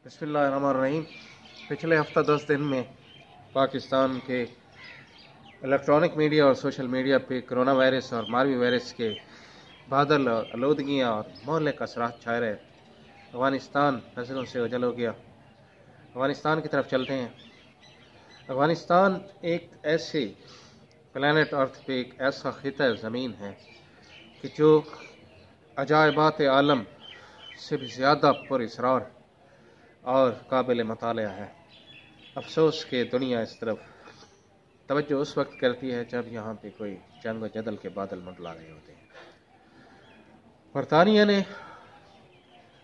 بسم اللہ الرحمن الرحیم۔ پچھلے ہفتہ 10 دن میں پاکستان کے الیکٹرانک میڈیا اور سوشل میڈیا پہ کرونا وائرس اور ماروی وائرس کے بادل اور آلودگیاں اور مہلک اثرات چھائے رہے۔ افغانستان نظروں سے اوجھل ہو گیا۔ افغانستان کی طرف چلتے ہیں۔ افغانستان ایک ایسے پلانٹ ارتھ پہ ایک ایسا خطہ زمین ہے کہ جو عجائبات عالم سے بھی زیادہ پر اسرار اور قابل مطالعہ ہے۔ افسوس کہ دنیا اس طرف توجہ اس وقت کرتی ہے جب یہاں پہ کوئی جنگ و جدل کے بادل منڈلا رہے ہوتے ہیں۔ برطانیہ نے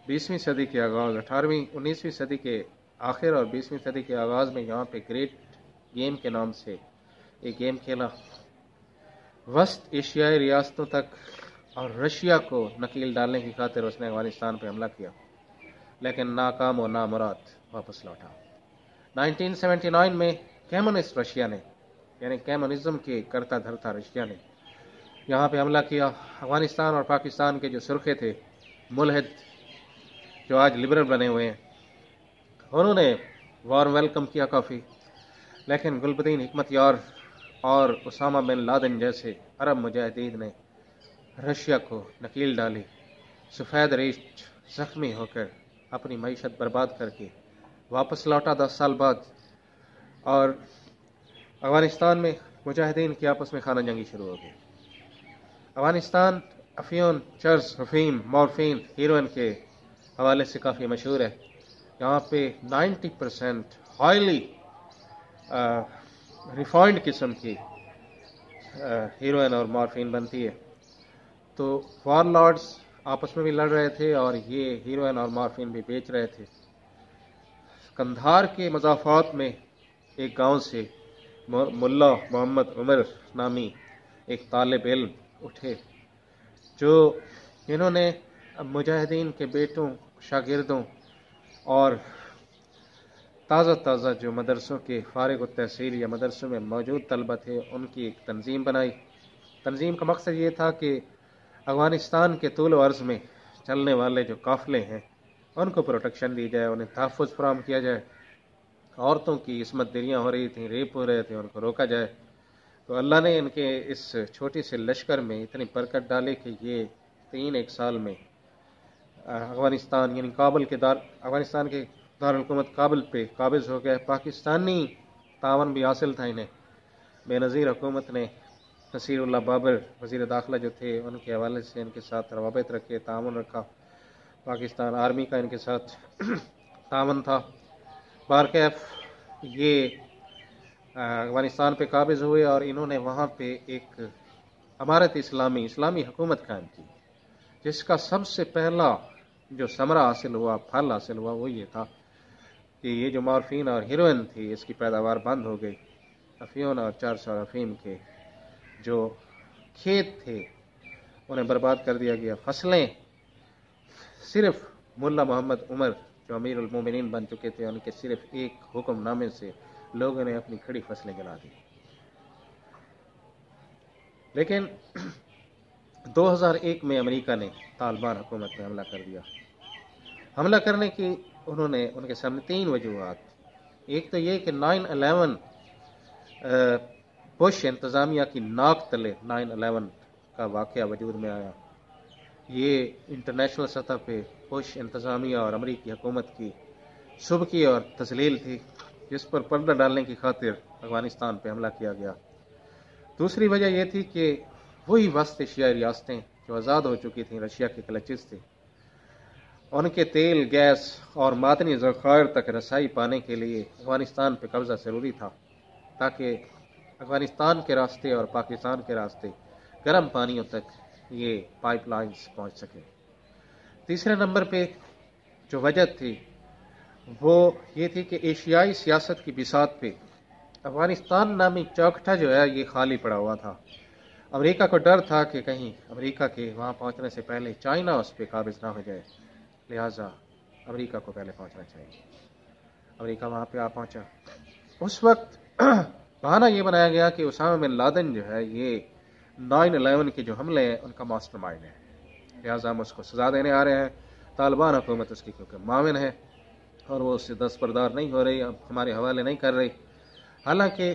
20ویں صدی کے آغاز 19ویں صدی کے آخر اور 20ویں صدی کے آغاز میں یہاں پہ گریٹ گیم کے نام سے ایک گیم کھیلا۔ وسط ایشیائی ریاستوں تک اور رشیا کو نکیل ڈالنے کی خاطر اس نے افغانستان پہ حملہ کیا، لیکن ناکام و نامراد واپس لوٹا۔ 1979 میں کمیونسٹ رشیا نے یعنی کمیونزم کے کرتا دھرتا رشیا نے یہاں پہ حملہ کیا۔ افغانستان اور پاکستان کے جو سرخے تھے، ملحد جو آج لبرل بنے ہوئے ہیں، انہوں نے وارم ویلکم کیا کافی، لیکن گلبدین حکمت یار اور اسامہ بن لادن جیسے عرب مجاہدین نے رشیا کو نکیل ڈالی۔ سفید ریچھ زخمی ہو کر اپنی معیشت برباد کر کے واپس لوٹا 10 سال بعد، اور افغانستان میں مجاہدین کی آپس میں خانہ جنگی شروع ہو گئی۔ افغانستان افیون، چرس، افیم، مورفین، ہیروئن کے حوالے سے کافی مشہور ہے۔ یہاں پہ 90% ہائیلی ریفائنڈ قسم کی ہیروئن اور مورفین بنتی ہے۔ تو وار لارڈز آپس میں بھی لڑ رہے تھے اور یہ ہیروئن اور مارفین بھی بیچ رہے تھے۔ قندھار کے مضافات میں ایک گاؤں سے ملا محمد عمر نامی ایک طالب علم اٹھے، جو انہوں نے مجاہدین کے بیٹوں، شاگردوں اور تازہ جو مدرسوں کے فارغ التحصیل یا مدرسوں میں موجود طلبہ تھے، ان کی ایک تنظیم بنائی۔ تنظیم کا مقصد یہ تھا کہ افغانستان کے طول و عرض میں چلنے والے جو قافلے ہیں ان کو پروٹیکشن دی جائے، انہیں تحفظ فراہم کیا جائے۔ عورتوں کی عصمت دریاں ہو رہی تھیں، ریپ ہو رہے تھے، ان کو روکا جائے۔ تو اللہ نے ان کے اس چھوٹی سے لشکر میں اتنی برکت ڈالی کہ یہ 3 سال میں افغانستان یعنی افغانستان کے دارالحکومت کابل پہ قابض ہو گئے۔ پاکستانی تعاون بھی حاصل تھا انہیں۔ بے نظیر حکومت نے نصیر اللہ بابر وزیر داخلہ جو تھے، ان کے حوالے سے ان کے ساتھ روابط رکھے، تعاون رکھا۔ پاکستان آرمی کا ان کے ساتھ تعاون تھا۔ بارکیف یہ افغانستان پہ قابض ہوئے اور انہوں نے وہاں پہ ایک امارت اسلامی حکومت قائم کی، جس کا سب سے پہلا جو ثمرہ حاصل ہوا، پھل حاصل ہوا، وہ یہ تھا کہ یہ جو مارفین اور ہیروئن تھی، اس کی پیداوار بند ہو گئی۔ افیون اور چرس اور افیم کے جو کھیت تھے انہیں برباد کر دیا گیا۔ فصلیں صرف ملا محمد عمر جو امیر المومنین بن چکے تھے، ان کے صرف ایک حکم نامے سے لوگوں نے اپنی کھڑی فصلیں جلا دی۔ لیکن 2001 میں امریکہ نے طالبان حکومت پہ حملہ کر دیا۔ حملہ کرنے کی ان کے سامنے 3 وجوہات۔ ایک تو یہ کہ 9/11 بش انتظامیہ کی ناک تلے 9/11 کا واقعہ وجود میں آیا۔ یہ انٹرنیشنل سطح پہ بش انتظامیہ اور امریکی حکومت کی سبکی اور تذلیل تھی، جس پر پردہ ڈالنے کی خاطر افغانستان پہ حملہ کیا گیا۔ دوسری وجہ یہ تھی کہ وہی وسط ایشیائی ریاستیں جو آزاد ہو چکی تھیں، رشیا کے کلچز تھے، ان کے تیل، گیس اور معدنی ذخائر تک رسائی پانے کے لیے افغانستان پہ قبضہ ضروری تھا، تاکہ افغانستان کے راستے اور پاکستان کے راستے گرم پانیوں تک یہ پائپ لائنز پہنچ سکیں۔ تیسرے نمبر پہ جو وجہ تھی وہ یہ تھی کہ ایشیائی سیاست کی بساط پہ افغانستان نامی چوکٹا جو ہے یہ خالی پڑا ہوا تھا۔ امریکہ کو ڈر تھا کہ کہیں امریکہ کے وہاں پہنچنے سے پہلے چائنا اس پہ قابض نہ ہو جائے، لہٰذا امریکہ کو پہلے پہنچنا چاہیے۔ امریکہ وہاں پہ پہنچا۔ اس وقت بہانہ یہ بنایا گیا کہ اسامہ بن لادن جو ہے یہ 9/11 کے جو حملے ہیں ان کا ماسٹر مائنڈ ہے، لہٰذا ہم اس کو سزا دینے آ رہے ہیں۔ طالبان حکومت اس کی کیونکہ معاون ہے، اور وہ اس سے دستبردار نہیں ہو رہی، ہمارے حوالے نہیں کر رہی. حالانکہ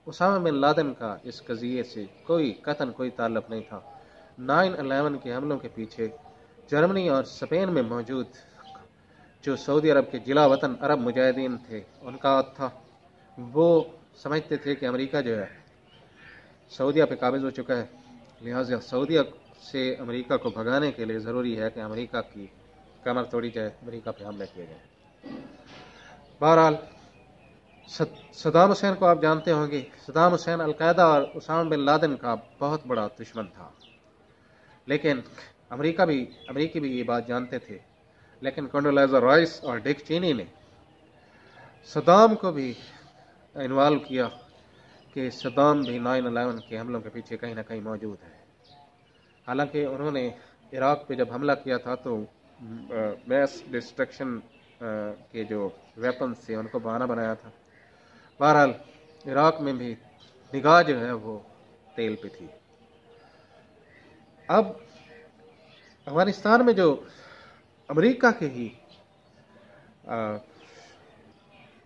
اسامہ بن لادن کا اس قضیے سے کوئی قطعاً کوئی تعلق نہیں تھا. 9/11 کے حملوں کے پیچھے جرمنی اور اسپین میں موجود جو سعودی عرب کے جلا وطن عرب مجاہدین تھے ان کا ہاتھ تھا. وہ سمجھتے تھے کہ امریکہ جو ہے سعودیہ پہ قابض ہو چکا ہے، لہٰذا سعودیہ سے امریکہ کو بھگانے کے لیے ضروری ہے کہ امریکہ کی کمر توڑی جائے، امریکہ پہ حملے کیے جائیں. بہرحال صدام حسین کو آپ جانتے ہوں گے. صدام حسین القاعدہ اور اسامہ بن لادن کا بہت بڑا دشمن تھا، لیکن امریکی بھی یہ بات جانتے تھے. لیکن کنڈولیزا رائس اور ڈک چینی نے صدام کو بھی انوالو کیا کہ صدام بھی 9/11 کے حملوں کے پیچھے کہیں نہ کہیں موجود ہے. حالانکہ انہوں نے عراق پہ جب حملہ کیا تھا تو میس ڈسٹرکشن کے جو ویپنز تھے ان کو بہانہ بنایا تھا. بہرحال عراق میں بھی نگاہ جو ہے وہ تیل پہ تھی. اب افغانستان میں جو امریکہ کے ہی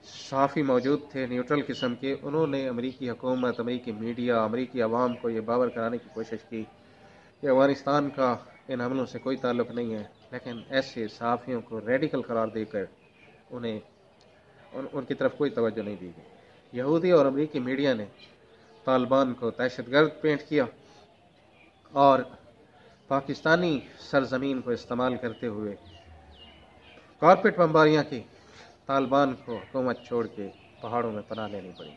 صحافی موجود تھے نیوٹرل قسم کے، انہوں نے امریکی حکومت، امریکی میڈیا، امریکی عوام کو یہ باور کرانے کی کوشش کی کہ افغانستان کا ان حملوں سے کوئی تعلق نہیں ہے. لیکن ایسے صحافیوں کو ریڈیکل قرار دے کر انہیں ان کی طرف کوئی توجہ نہیں دی گئی. یہودی اور امریکی میڈیا نے طالبان کو دہشت گرد پینٹ کیا اور پاکستانی سرزمین کو استعمال کرتے ہوئے کارپیٹ بمباریاں کی. طالبان کو حکومت چھوڑ کے پہاڑوں میں پناہ لینی پڑی.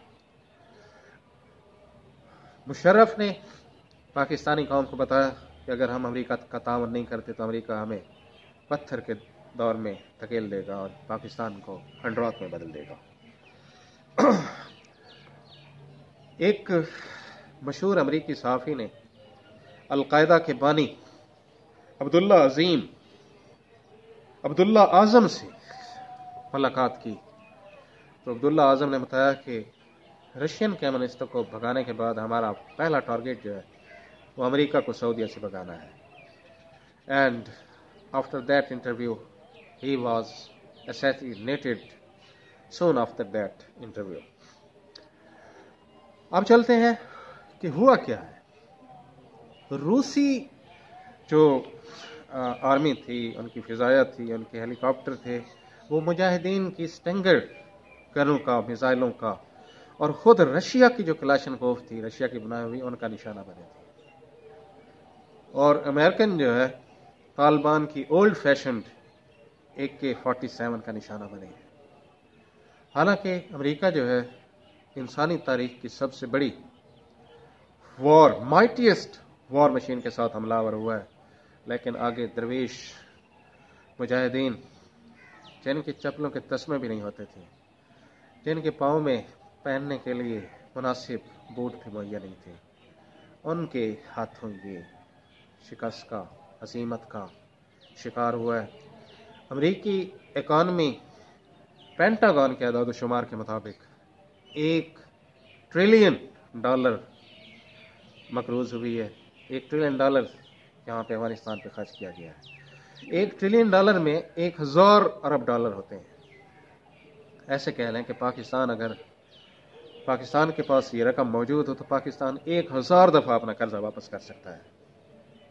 مشرف نے پاکستانی قوم کو بتایا کہ اگر ہم امریکہ کا تعاون نہیں کرتے تو امریکہ ہمیں پتھر کے دور میں دھکیل دے گا اور پاکستان کو کھنڈرات میں بدل دے گا. ایک مشہور امریکی صحافی نے القاعدہ کے بانی عبداللہ اعظم سے ملاقات کی تو عبداللہ اعظم نے بتایا کہ رشین کمیونسٹوں کو بھگانے کے بعد ہمارا پہلا ٹارگیٹ جو ہے وہ امریکہ کو سعودیہ سے بھگانا ہے. And after that interview he was assassinated soon after that interview. اب چلتے ہیں کہ ہوا کیا ہے. روسی جو آرمی تھی، ان کی فضائیہ تھی، ان کے ہیلی کاپٹر تھے، وہ مجاہدین کی سٹنگر گنوں کا، میزائلوں کا، اور خود رشیا کی جو کلاشنکوف تھی، رشیا کی بنائی ہوئی، ان کا نشانہ بنے تھے. اور امریکن جو ہے طالبان کی اولڈ فیشنڈ AK-47 کا نشانہ بنے. حالانکہ امریکہ جو ہے انسانی تاریخ کی سب سے بڑی مائٹیسٹ وار مشین کے ساتھ حملہ آور ہوا ہے، لیکن آگے درویش مجاہدین جن کے چپلوں کے تسمے بھی نہیں ہوتے تھے، جن کے پاؤں میں پہننے کے لیے مناسب بوٹ بھی مہیا نہیں تھے، ان کے ہاتھوں یہ شکست کا، ہزیمت کا شکار ہوا ہے. امریکی اکانومی پینٹاگون کے اعداد و شمار کے مطابق $1 ٹریلین مقروض ہوئی ہے. $1 ٹریلین یہاں پہ افغانستان پہ خرچ کیا گیا ہے. $1 ٹریلین میں 1000 ارب ڈالر ہوتے ہیں. ایسے کہہ لیں کہ اگر پاکستان کے پاس یہ رقم موجود ہو تو پاکستان 1000 دفعہ اپنا قرضہ واپس کر سکتا ہے.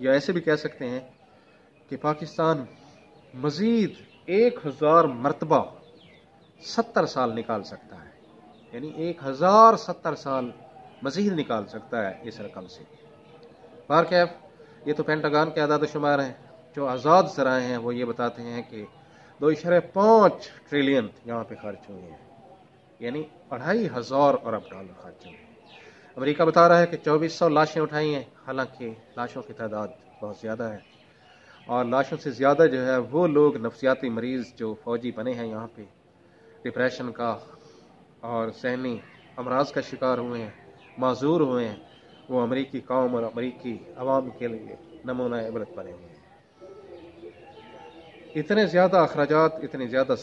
یا ایسے بھی کہہ سکتے ہیں کہ پاکستان مزید 1000 مرتبہ 70 سال نکال سکتا ہے، یعنی 1070 سال مزید نکال سکتا ہے اس رقم سے. بہرکیف یہ تو پینٹاگون کے اعداد و شمار ہیں. جو آزاد ذرائع ہیں وہ یہ بتاتے ہیں کہ 2.5 ٹریلین یہاں پہ خرچ ہوئے ہیں، یعنی 2500 ارب ڈالر خرچ ہوئے ہیں. امریکہ بتا رہا ہے کہ 2400 لاشیں اٹھائی ہیں، حالانکہ لاشوں کی تعداد بہت زیادہ ہے. اور لاشوں سے زیادہ جو ہے وہ لوگ نفسیاتی مریض جو فوجی بنے ہیں یہاں پہ، ڈپریشن کا اور ذہنی امراض کا شکار ہوئے ہیں، معذور ہوئے ہیں، وہ امریکی قوم اور امریکی عوام کے لیے نمونہ عبرت بنے ہوئے ہیں. اتنے زیادہ اخراجات، اتنی زیادہ